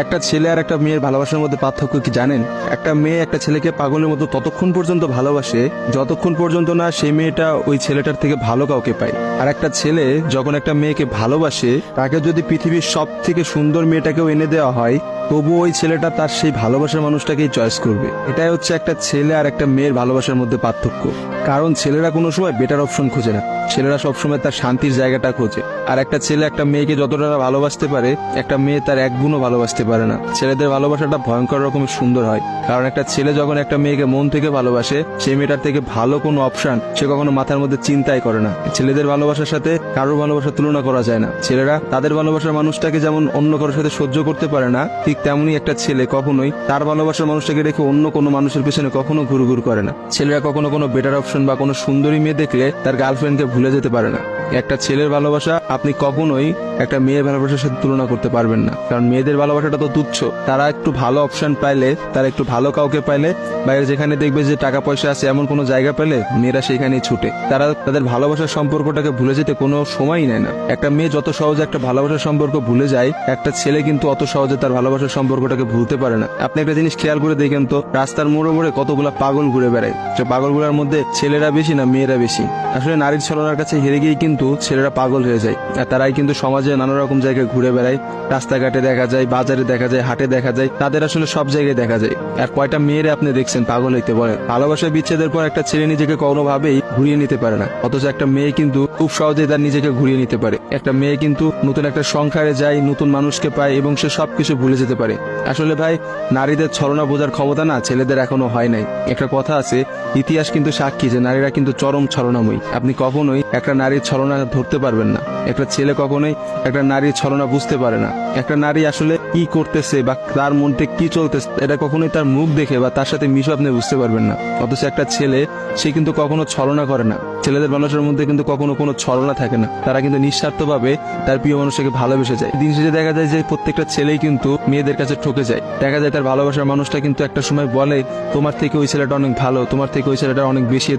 একটা ছেলে আর একটা মেয়ের ভালোবাসার মধ্যে পার্থক্য কি জানেন? একটা মেয়ে একটা ছেলেকে পাগলের মতো ততক্ষণ পর্যন্ত ভালোবাসে যতক্ষণ পর্যন্ত না সেই মেয়েটা ওই ছেলেটার থেকে ভালো কাউকে পায়। আর একটা ছেলে যখন একটা মেয়েকে ভালোবাসে, তাকে যদি পৃথিবীর সব থেকে সুন্দর মেয়েটাকেও এনে দেওয়া হয়, তবু ওই ছেলেটা তার সেই ভালোবাসার মানুষটাকেই চয়েস করবে। এটাই হচ্ছে একটা ছেলে আর একটা মেয়ের ভালোবাসার মধ্যে পার্থক্য। কারণ ছেলেরা কোনো সময় বেটার অপশন খোঁজে না, ছেলেরা সবসময় তার শান্তির জায়গাটা খোঁজে। আর একটা ছেলে একটা মেয়েকে যতটা ভালোবাসতে পারে, একটা মেয়ে তার এক গুণও ভালোবাসতে পারে না। ছেলেদের ভালোবাসাটা ভয়ঙ্কর রকমের সুন্দর হয়, কারণ একটা ছেলে যখন একটা মেয়েকে মন থেকে ভালোবাসে, সেই মেয়েটার থেকে ভালো কোনো অপশন সে কখনো মাথার মধ্যে চিন্তাই করে না। ছেলেদের ভালোবাসার সাথে কারোর ভালোবাসার তুলনা করা যায় না। ছেলেরা তাদের ভালোবাসার মানুষটাকে যেমন অন্য কারোর সাথে সহ্য করতে পারে না, ঠিক তেমনি একটা ছেলে কখনোই তার ভালোবাসার মানুষটাকে রেখে অন্য কোনো মানুষের পেছনে কখনো ঘুরঘুর করে না। ছেলেরা কখনো কোনো বেটার অপশন বা কোনো সুন্দরী মেয়ে দেখলে তার গার্লফ্রেন্ডকে ভুলে যেতে পারে না। একটা ছেলের ভালোবাসা আপনি কখনোই একটা মেয়ের ভালোবাসার সাথে তুলনা করতে পারবেন না, কারণ মেয়েদের ভালোবাসাটা তো তুচ্ছ। তারা একটু ভালো অপশন পাইলে, তারা একটু ভালো কাউকে পাইলে, বাইরে যেখানে দেখবে যে টাকা পয়সা আছে এমন কোনো জায়গা পেলে মেয়েরা সেখানেই ছুটে। তারা তাদের ভালোবাসার সম্পর্কটাকে ভুলে যেতে কোনো সময়ই নেয় না। একটা মেয়ে যত সহজে একটা ভালোবাসার সম্পর্ক ভুলে যায়, একটা ছেলে কিন্তু অত সহজে তার ভালোবাসার সম্পর্কটাকে ভুলতে পারে না। আপনি একটা জিনিস খেয়াল করে দেখেন তো, রাস্তার মোড়ে মোড়ে কতগুলা পাগল ঘুরে বেড়ায়। সে পাগলগুলোর মধ্যে ছেলেরা বেশি না মেয়েরা বেশি? আসলে নারীর ছলনার কাছে হেরে গিয়ে কিন্তু ছেলেরা পাগল হয়ে যায়। আর তারাই কিন্তু সমাজে নানা রকম জায়গায় ঘুরে বেড়ায়। রাস্তাঘাটে দেখা যায়, বাজারে দেখা যায়, হাটে দেখা যায়, তাদের আসলে সব জায়গায় দেখা যায়। আর কয়টা মেয়েরা আপনি দেখছেন পাগল হইতে বলে? ভালোবাসা বিচ্ছেদের পর একটা ছেলে নিজেকে কোনোভাবেই ঘুরিয়ে নিতে পারে না, অথচ একটা মেয়ে কিন্তু খুব সহজেই তার নিজেকে ঘুরিয়ে নিতে পারে। একটা মেয়ে কিন্তু নতুন একটা সংসারে যায়, নতুন মানুষকে পায় এবং সে সবকিছু ভুলে যেতে পারে। আসলে ভাই, নারীদের ছলনা বোঝার ক্ষমতা না ছেলেদের এখনো হয় নাই। একটা কথা আছে, ইতিহাস কিন্তু সাক্ষী যে নারীরা কিন্তু চরম ছলনাময়ী। আপনি কখনোই একটা নারীর ছলনা ধরতে পারবেন না। একটা ছেলে কখনোই একটা নারীর ছলনা বুঝতে পারে না। একটা নারী আসলে কি করতেছে বা তার মধ্যে কি চলতেছে, এটা কখনোই তার মুখ দেখে বা তার সাথে মিশে আপনি বুঝতে পারবেন না। অথচ একটা ছেলে, সে কিন্তু কখনো ছলনা করে না। ছেলেদের মানুষের মধ্যে কিন্তু কখনো কোনো ছলনা থাকে না। তারা কিন্তু নিঃস্বার্থভাবে তার প্রিয় মানুষকে ভালোবেসে যায়। দিন শেষে দেখা যায় যে প্রত্যেকটা ছেলেই কিন্তু মেয়েদের কাছে ঠকে যায়। দেখা যায় তার ভালোবাসার মানুষটা কিন্তু একটা সময় বলে, তোমার থেকে ওই ছেলেটা অনেক ভালো, তোমার থেকে ওই ছেলেটা অনেক বেশি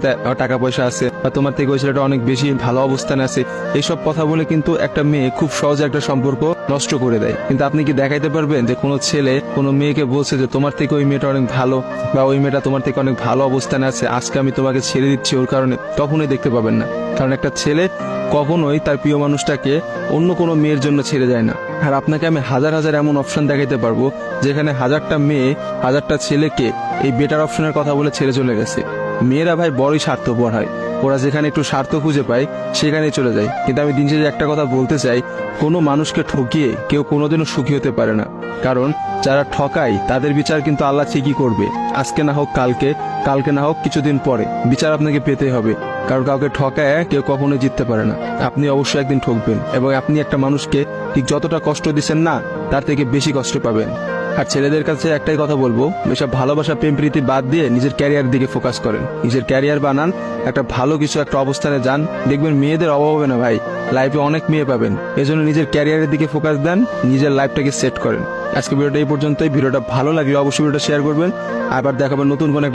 টাকা পয়সা আছে, বা তোমার থেকে ওই ছেলেটা অনেক বেশি ভালো অবস্থানে আছে। এইসব কথা বলে কিন্তু একটা মেয়ে খুব সহজে একটা সম্পর্ক নষ্ট করে দেয়। কিন্তু আপনি কি দেখাইতে পারবেন যে কোনো ছেলে কোনো মেয়েকে বলছে যে তোমার থেকে ওই মেয়েটা অনেক ভালো, বা ওই মেয়েটা তোমার থেকে অনেক ভালো অবস্থানে আছে, আজকে আমি তোমাকে ছেড়ে দিচ্ছি ওর কারণে? কখনোই দেখতে পাবেন না। কারণ একটা ছেলে কখনোই তার প্রিয় মানুষটাকে অন্য কোনো মেয়ের জন্য ছেড়ে যায় না। আর আপনাকে আমি হাজার হাজার এমন অপশন দেখাইতে পারবো যেখানে হাজারটা মেয়ে হাজারটা ছেলেকে এই বেটার অপশনের কথা বলে ছেড়ে চলে গেছে। মেয়েরা ভাই বড়ই স্বার্থপর হয়, ওরা যেখানে একটু স্বার্থ খুঁজে পায় সেখানেই চলে যায়। কিন্তু আমি দিন শেষে একটা কথা বলতে চাই, কোনো মানুষকে ঠকিয়ে কেউ কোনোদিনও সুখী হতে পারে না। কারণ যারা ঠকায় তাদের বিচার কিন্তু আল্লাহ ঠিকই করবে। আজকে না হোক কালকে, কালকে না হোক কিছুদিন পরে বিচার আপনাকে পেতে হবে। কারণ কাউকে ঠকায় কেউ কখনোই জিততে পারে না। আপনি অবশ্যই একদিন ঠকবেন, এবং আপনি একটা মানুষকে ঠিক যতটা কষ্ট দিচ্ছেন না, তার থেকে বেশি কষ্ট পাবেন। আর ছেলেদের কাছে একটাই কথা বলবো, এসব ভালোবাসা প্রেম প্রীতি বাদ দিয়ে নিজের ক্যারিয়ার দিকে ফোকাস করেন। নিজের ক্যারিয়ার বানান, একটা ভালো কিছু একটা অবস্থানে যান, দেখবেন মেয়েদের অভাব হবে না ভাই, লাইফে অনেক মেয়ে পাবেন। এজন্য নিজের ক্যারিয়ারের দিকে ফোকাস দেন, নিজের লাইফটাকে সেট করেন। আজকে ভিডিওটা এই পর্যন্তই। ভিডিওটা ভালো লাগলে অবশ্যই ভিডিওটা শেয়ার করবেন। আবার দেখাবেন নতুন কোনো